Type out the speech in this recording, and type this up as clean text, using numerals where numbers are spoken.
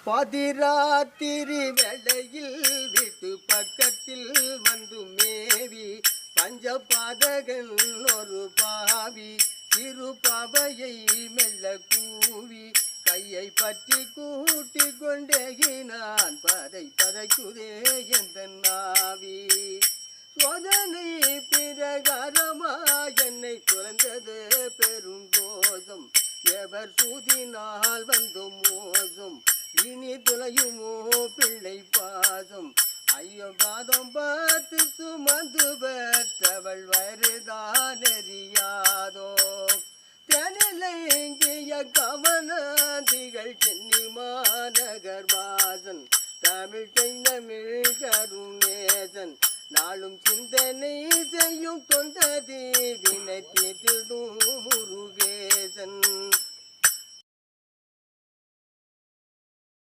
பாதிராத்திரி வேளையில் வீட்டு பக்கத்தில் வந்து மேவி பஞ்சபாதகன் ஒரு பாவி சிறு பாவையை மெல்ல கூவி கையை பற்றி கூட்டி கொண்டேகினான் பதை பதைக்குதே எந்த நாவி சோதனை பிரகாரமா என்னை குறைந்தது பெருங்கோசம் எவர் சூதினால் வந்து மோசம் இனி துளையுமோ பிள்ளை பாசம் ஐயோ பாதம் பார்த்து சுமந்து பெற்றவள் வருதான் எறியாதோ தெனிலங்கிய கவனதிகள் சென்னி மாநகர் வாசன் தமிழ் தமிழ் கருணேசன் நாளும் சிந்தனை செய்யும் தொண்டதி வினை தீட்டிடும் முருகேசன்.